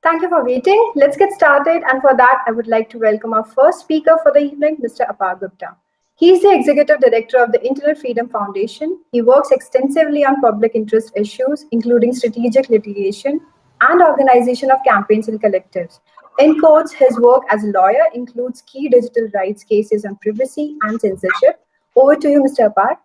Thank you for waiting. Let's get started. And for that, I would like to welcome our first speaker for the evening, Mr. Apar Gupta. He is the Executive Director of the Internet Freedom Foundation. He works extensively on public interest issues, including strategic litigation and organization of campaigns and collectives. In quotes, his work as a lawyer includes key digital rights cases on privacy and censorship. Over to you, Mr. Apar.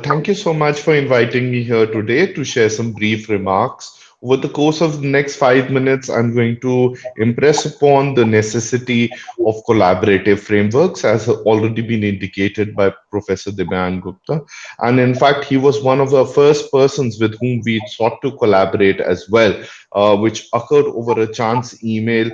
Thank you so much for inviting me here today to share some brief remarks. Over the course of the next 5 minutes, I'm going to impress upon the necessity of collaborative frameworks, as already been indicated by Professor Dibyan Gupta. And in fact, he was one of the first persons with whom we sought to collaborate as well, which occurred over a chance email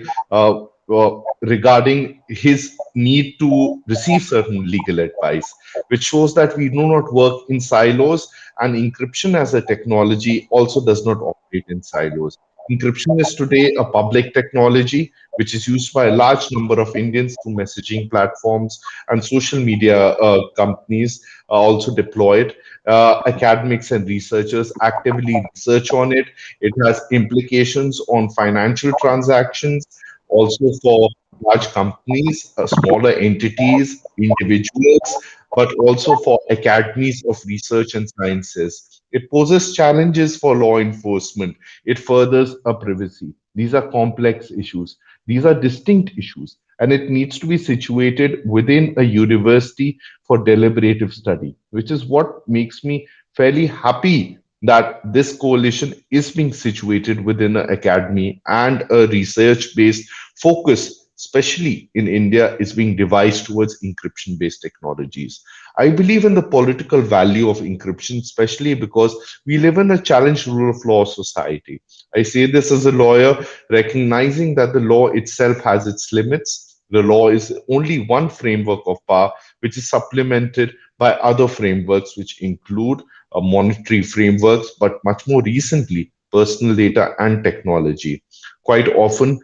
regarding his need to receive certain legal advice, which shows that we do not work in silos, and encryption as a technology also does not operate in silos. Encryption is today a public technology which is used by a large number of Indians through messaging platforms and social media companies also deploy it. Academics and researchers actively research on it. It has implications on financial transactions, also for large companies, smaller entities, individuals, but also for academies of research and sciences. It poses challenges for law enforcement. It furthers a privacy. These are complex issues. These are distinct issues, and it needs to be situated within a university for deliberative study, which is what makes me fairly happy that this coalition is being situated within an academy, and a research based focus, especially in India, is being devised towards encryption based technologies. I believe in the political value of encryption, especially because we live in a challenged rule of law society. I say this as a lawyer, recognizing that the law itself has its limits. The law is only one framework of power, which is supplemented by other frameworks, which include monetary frameworks, but much more recently, personal data and technology. Quite often,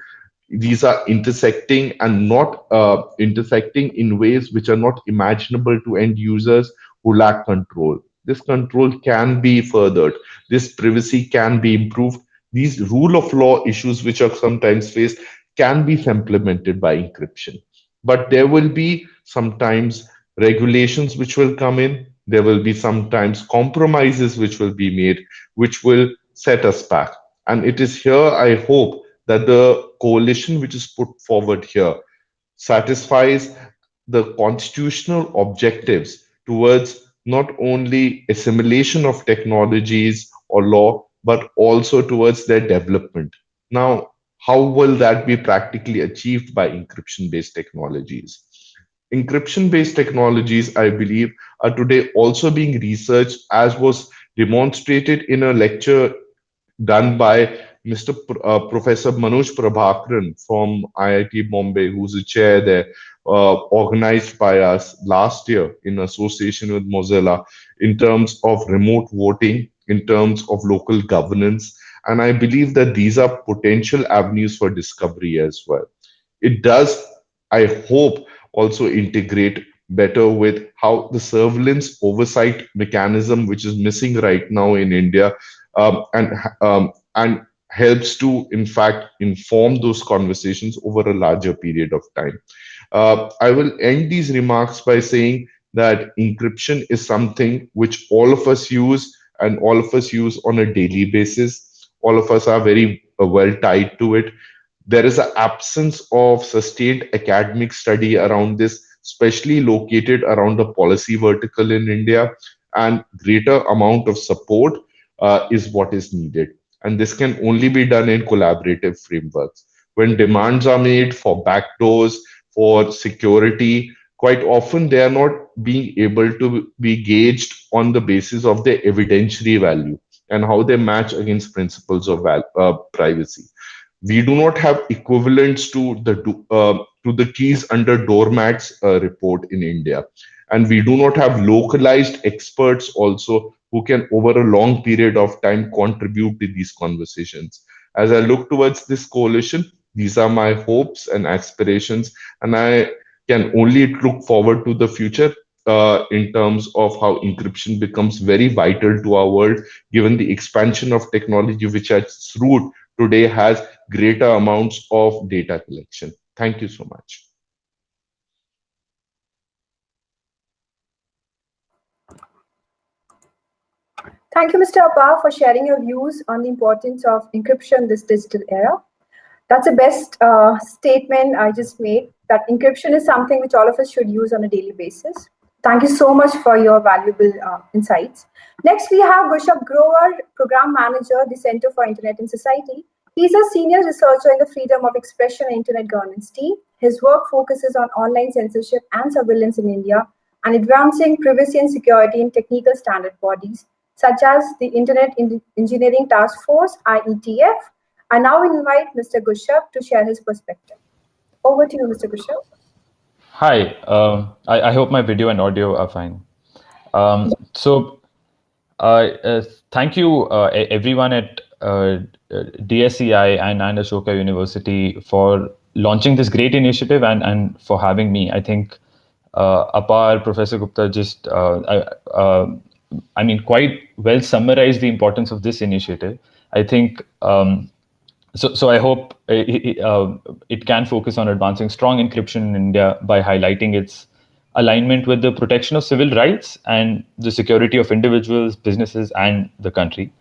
these are intersecting and not intersecting in ways which are not imaginable to end users who lack control. This control can be furthered. This privacy can be improved. These rule of law issues, which are sometimes faced, can be implemented by encryption. But there will be sometimes regulations which will come in. There will be sometimes compromises which will be made, which will set us back. And it is here, I hope, that the coalition which is put forward here satisfies the constitutional objectives towards not only assimilation of technologies or law, but also towards their development. Now, how will that be practically achieved by encryption based technologies? Encryption based technologies, I believe, are today also being researched, as was demonstrated in a lecture done by Professor Manoj Prabhakaran from IIT Bombay, who's a chair there, organized by us last year in association with Mozilla, in terms of remote voting, in terms of local governance. And I believe that these are potential avenues for discovery as well. It does, I hope, also integrate better with how the surveillance oversight mechanism, which is missing right now in India, and helps to, in fact, inform those conversations over a larger period of time. I will end these remarks by saying that encryption is something which all of us use, and all of us use on a daily basis. All of us are very well tied to it. There is an absence of sustained academic study around this, especially located around the policy vertical in India, and greater amount of support is what is needed. And this can only be done in collaborative frameworks. When demands are made for backdoors, for security, quite often they are not being able to be gauged on the basis of their evidentiary value and how they match against principles of privacy. We do not have equivalents to the keys under doormats report in India, and we do not have localized experts also who can, over a long period of time, contribute to these conversations. As I look towards this coalition, these are my hopes and aspirations, and I can only look forward to the future in terms of how encryption becomes very vital to our world, given the expansion of technology, which at its root today has greater amounts of data collection. Thank you so much. Thank you, Mr. Apar, for sharing your views on the importance of encryption in this digital era. That's the best statement I just made, that encryption is something which all of us should use on a daily basis. Thank you so much for your valuable insights. Next, we have Gushab Grover, Program Manager, the Center for Internet and Society. He's a senior researcher in the Freedom of Expression and Internet Governance team. His work focuses on online censorship and surveillance in India and advancing privacy and security in technical standard bodies, such as the Internet Engineering Task Force, IETF. I now invite Mr. Gushab to share his perspective. Over to you, Mr. Gushab. Hi, I hope my video and audio are fine. Thank you everyone at DSCI and Ashoka University for launching this great initiative and for having me. I think Apar, Professor Gupta just, quite well summarized the importance of this initiative. I think, so I hope it can focus on advancing strong encryption in India by highlighting its alignment with the protection of civil rights and the security of individuals, businesses, and the country.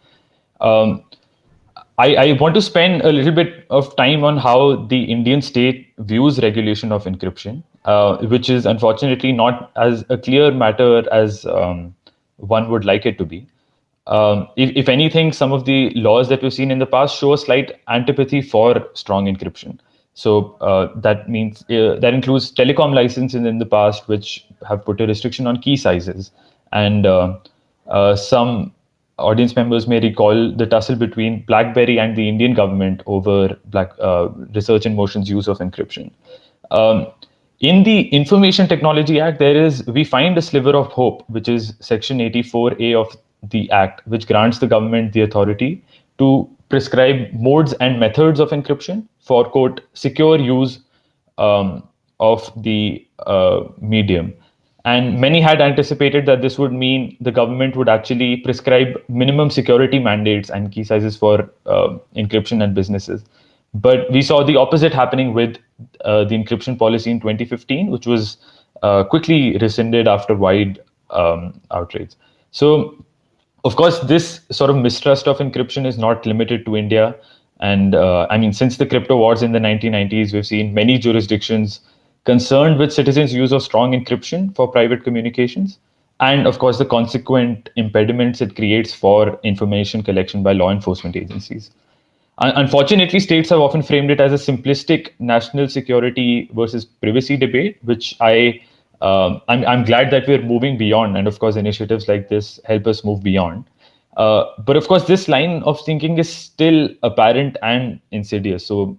I want to spend a little bit of time on how the Indian state views regulation of encryption, which is unfortunately not as a clear matter as one would like it to be. If anything, some of the laws that we've seen in the past show a slight antipathy for strong encryption. So that means that includes telecom licenses in the past, which have put a restriction on key sizes. And some audience members may recall the tussle between BlackBerry and the Indian government over Research in Motion's use of encryption. In the Information Technology Act, we find a sliver of hope, which is Section 84A of the Act, which grants the government the authority to prescribe modes and methods of encryption for, quote, secure use of the medium. And many had anticipated that this would mean the government would actually prescribe minimum security mandates and key sizes for encryption and businesses. But we saw the opposite happening with the encryption policy in 2015, which was quickly rescinded after wide outrage. So, of course, this sort of mistrust of encryption is not limited to India. And since the crypto wars in the 1990s, we've seen many jurisdictions concerned with citizens' use of strong encryption for private communications. And of course, the consequent impediments it creates for information collection by law enforcement agencies. Unfortunately, states have often framed it as a simplistic national security versus privacy debate, which I'm glad that we're moving beyond. And of course, initiatives like this help us move beyond. But of course, this line of thinking is still apparent and insidious. So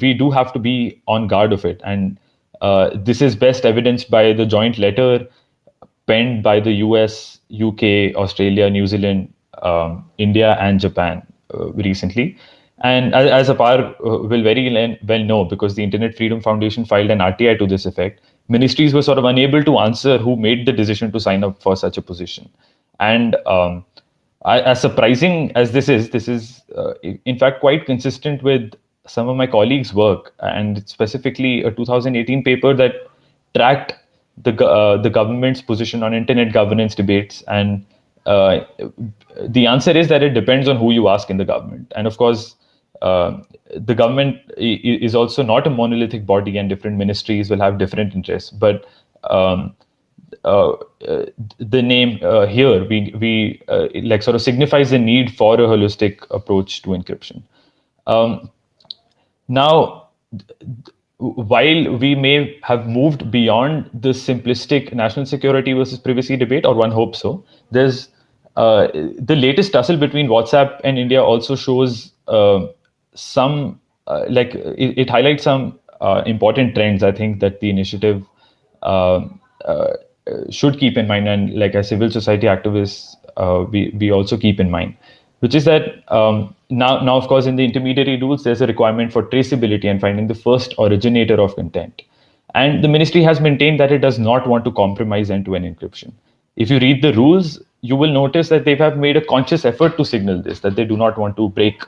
we do have to be on guard of it. And this is best evidenced by the joint letter penned by the US, UK, Australia, New Zealand, India, and Japan recently. And as Apar will very well know, because the Internet Freedom Foundation filed an RTI to this effect, ministries were sort of unable to answer who made the decision to sign up for such a position. And as surprising as this is in fact quite consistent with some of my colleagues' work, and specifically a 2018 paper that tracked the government's position on internet governance debates. And the answer is that it depends on who you ask in the government. And of course, the government is also not a monolithic body, and different ministries will have different interests. But the name here, we like sort of signifies the need for a holistic approach to encryption. Now, while we may have moved beyond the simplistic national security versus privacy debate, or one hopes so, there's the latest tussle between WhatsApp and India also shows some, it highlights some important trends, I think, that the initiative should keep in mind, and like as civil society activists, we also keep in mind, which is that now, of course, in the intermediary rules, there's a requirement for traceability and finding the first originator of content. And the ministry has maintained that it does not want to compromise end-to-end encryption. If you read the rules, you will notice that they have made a conscious effort to signal this, that they do not want to break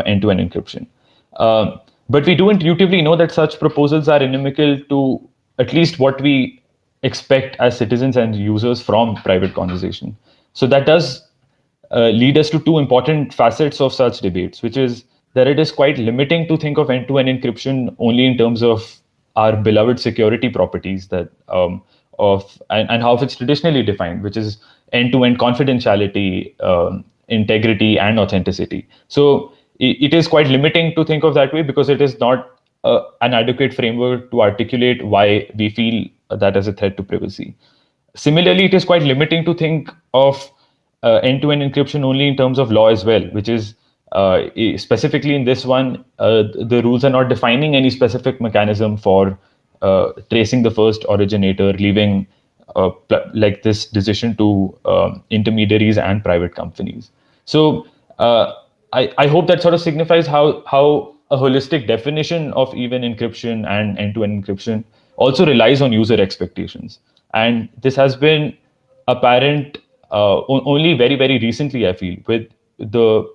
end-to-end encryption. But we do intuitively know that such proposals are inimical to at least what we expect as citizens and users from private conversation. So that does lead us to two important facets of such debates, which is that it is quite limiting to think of end-to-end encryption only in terms of our beloved security properties that and how it's traditionally defined, which is end-to-end confidentiality, integrity, and authenticity. So it is quite limiting to think of that way because it is not an adequate framework to articulate why we feel that as a threat to privacy. Similarly, it is quite limiting to think of end-to-end encryption only in terms of law as well, which is specifically in this one, the rules are not defining any specific mechanism for tracing the first originator, leaving like this decision to intermediaries and private companies. So I hope that sort of signifies how a holistic definition of even encryption and end-to-end encryption also relies on user expectations. And this has been apparent only very, very recently, I feel, with the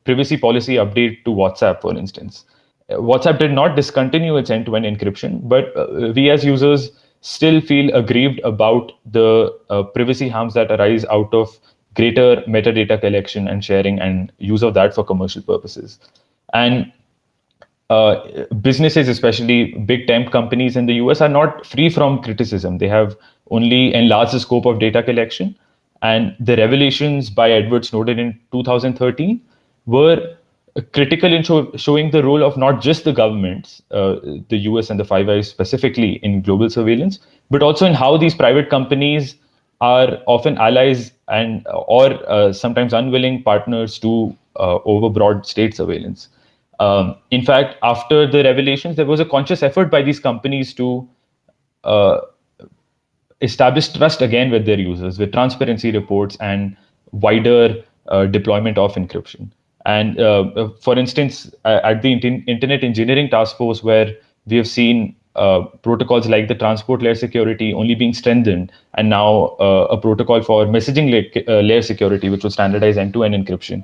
privacy policy update to WhatsApp, for instance. WhatsApp did not discontinue its end-to-end encryption, but we as users still feel aggrieved about the privacy harms that arise out of greater metadata collection and sharing and use of that for commercial purposes. And businesses, especially big tech companies in the US, are not free from criticism. They have only enlarged the scope of data collection. And the revelations by Edward Snowden in 2013 were critical in showing the role of not just the governments, the US and the Five Eyes specifically in global surveillance, but also in how these private companies are often allies and or sometimes unwilling partners to overbroad state surveillance. In fact, after the revelations, there was a conscious effort by these companies to establish trust again with their users, with transparency reports and wider deployment of encryption. And for instance, at the Internet Engineering Task Force, where we have seen protocols like the transport layer security only being strengthened, and now a protocol for messaging layer security, which will standardize end-to-end encryption.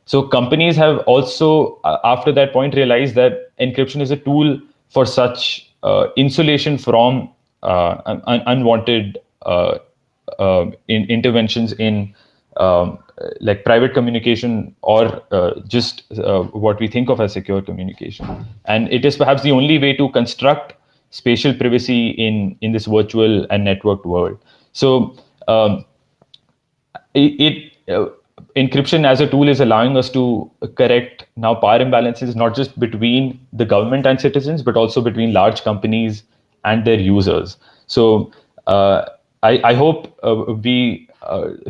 So companies have also, after that point, realized that encryption is a tool for such insulation from unwanted interventions in like private communication or just what we think of as secure communication. And it is perhaps the only way to construct spatial privacy in this virtual and networked world. So encryption as a tool is allowing us to correct now power imbalances, not just between the government and citizens, but also between large companies and their users. So I hope we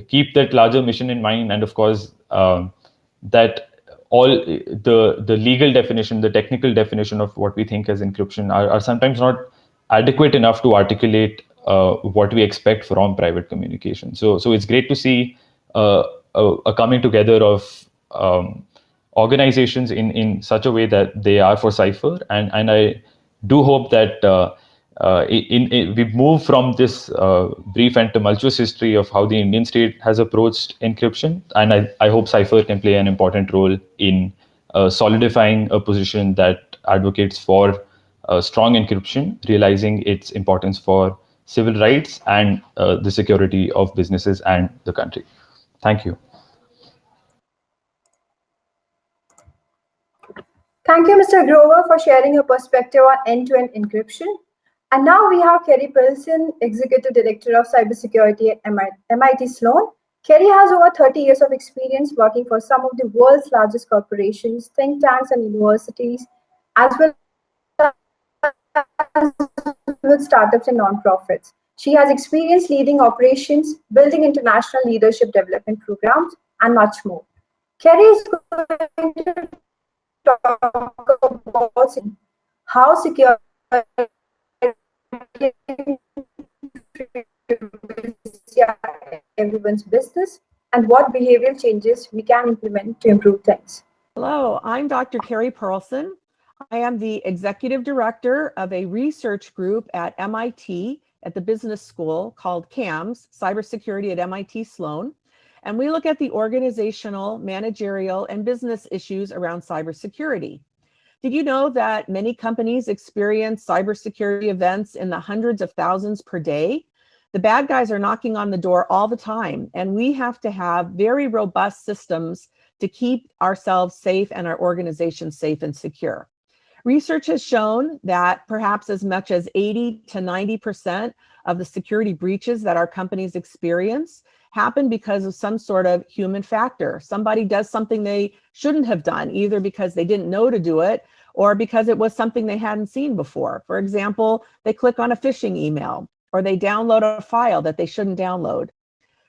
keep that larger mission in mind, and of course that all the legal definition, the technical definition of what we think as encryption are sometimes not adequate enough to articulate what we expect from private communication. So it's great to see a coming together of organizations in such a way that they are for Cypher, and I do hope that we've moved from this brief and tumultuous history of how the Indian state has approached encryption, and I hope Cypher can play an important role in solidifying a position that advocates for strong encryption, realizing its importance for civil rights and the security of businesses and the country. Thank you. Thank you, Mr. Grover, for sharing your perspective on end-to-end encryption. And now we have Kerry Pilson, Executive Director of Cybersecurity at MIT Sloan. Kerry has over 30 years of experience working for some of the world's largest corporations, think tanks, and universities, as well as with startups and nonprofits. She has experience leading operations, building international leadership development programs, and much more. Kerry is going to talk about how secure everyone's business and what behavioral changes we can implement to improve things. Hello, I'm Dr. Kerry Pilson. I am the Executive Director of a research group at MIT at the Business School called CAMS, Cybersecurity at MIT Sloan. And we look at the organizational, managerial, and business issues around cybersecurity. Did you know that many companies experience cybersecurity events in the hundreds of thousands per day? The bad guys are knocking on the door all the time, and we have to have very robust systems to keep ourselves safe and our organization safe and secure. Research has shown that perhaps as much as 80 to 90% of the security breaches that our companies experience happen because of some sort of human factor. Somebody does something they shouldn't have done, either because they didn't know to do it or because it was something they hadn't seen before. For example, they click on a phishing email or they download a file that they shouldn't download.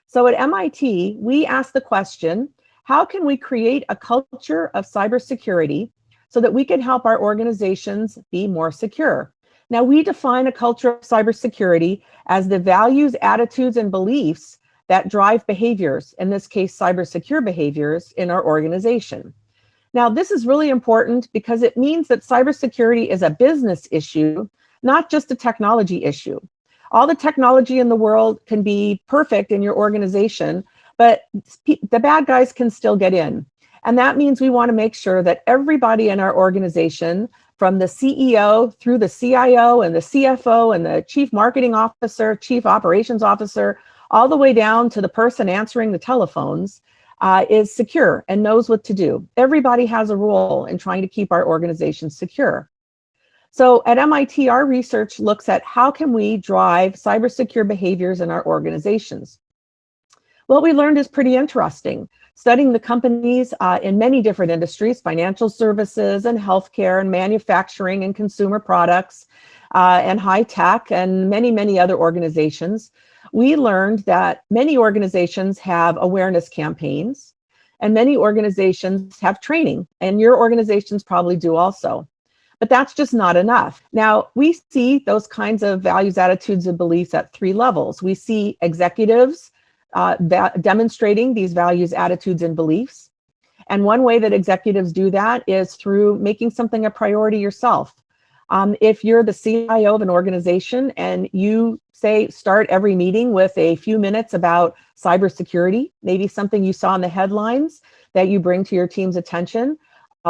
So at MIT, we asked the question, how can we create a culture of cybersecurity so that we can help our organizations be more secure? Now, we define a culture of cybersecurity as the values, attitudes, and beliefs that drive behaviors, in this case, cybersecure behaviors in our organization. Now, this is really important because it means that cybersecurity is a business issue, not just a technology issue. All the technology in the world can be perfect in your organization, but the bad guys can still get in. And that means we want to make sure that everybody in our organization, from the CEO through the CIO and the CFO and the chief marketing officer, chief operations officer, all the way down to the person answering the telephones, is secure and knows what to do. Everybody has a role in trying to keep our organization secure. So at MIT, our research looks at how can we drive cybersecure behaviors in our organizations. What we learned is pretty interesting. Studying the companies in many different industries, financial services and healthcare and manufacturing and consumer products and high tech and many, many other organizations, we learned that many organizations have awareness campaigns and many organizations have training, and your organizations probably do also. But that's just not enough. Now, we see those kinds of values, attitudes, and beliefs at three levels. We see executives demonstrating these values, attitudes, and beliefs. And one way that executives do that is through making something a priority yourself. If you're the CIO of an organization and you say start every meeting with a few minutes about cybersecurity, maybe something you saw in the headlines that you bring to your team's attention,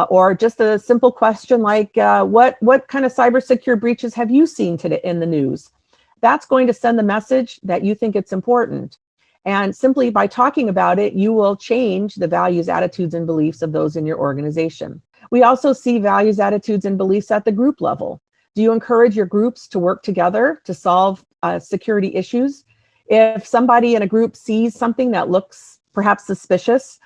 or just a simple question like, what kind of cybersecure breaches have you seen today in the news? That's going to send the message that you think it's important. And simply by talking about it, you will change the values, attitudes, and beliefs of those in your organization. We also see values, attitudes, and beliefs at the group level. Do you encourage your groups to work together to solve security issues? If somebody in a group sees something that looks perhaps suspicious,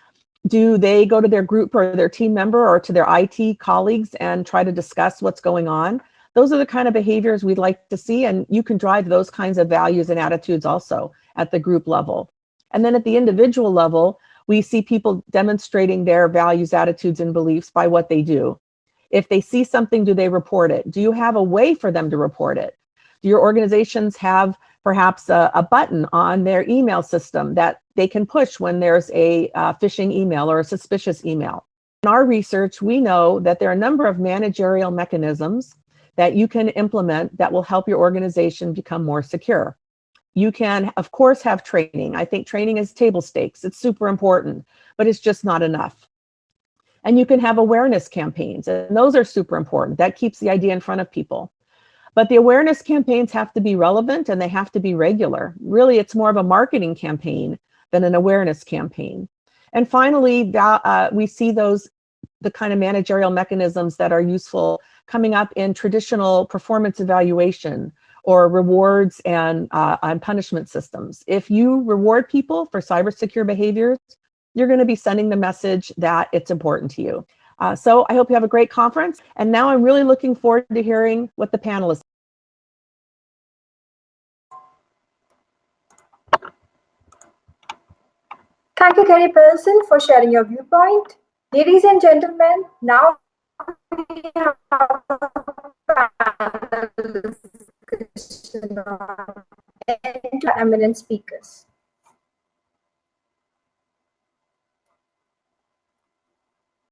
do they go to their group or their team member or to their IT colleagues and try to discuss what's going on? Those are the kind of behaviors we'd like to see, and you can drive those kinds of values and attitudes also at the group level. And then at the individual level, we see people demonstrating their values, attitudes, and beliefs by what they do. If they see something, do they report it? Do you have a way for them to report it? Do your organizations have perhaps a button on their email system that they can push when there's a phishing email or a suspicious email? In our research, we know that there are a number of managerial mechanisms that you can implement that will help your organization become more secure. You can, of course, have training. I think training is table stakes. It's super important, but it's just not enough. And you can have awareness campaigns, and those are super important. That keeps the idea in front of people. But the awareness campaigns have to be relevant and they have to be regular. Really, it's more of a marketing campaign than an awareness campaign. And finally, we see the kind of managerial mechanisms that are useful coming up in traditional performance evaluation or rewards and punishment systems. If you reward people for cybersecure behaviors, you're going to be sending the message that it's important to you. So I hope you have a great conference. And now I'm really looking forward to hearing what the panelists. Thank you, Kerry Perelson, for sharing your viewpoint. Ladies and gentlemen, now we have a panel discussion on eminent speakers.